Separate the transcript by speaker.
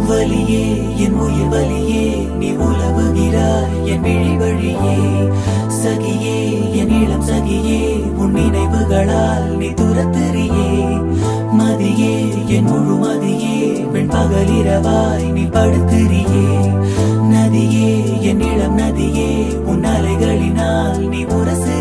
Speaker 1: வலியே என் உயிர் வலியே நீ உலவுகிறாய் என் விழி வழியே சகியே என் இளம் சகியே உன் நினைவுகளால் நீ துரத்துறியே மதியே என் முழு மதியே பெண் பகலிரவாய் நீ படுத்துறியே நதியே என் இளம் நதியே உன் அலைகளினால் நீ உரசு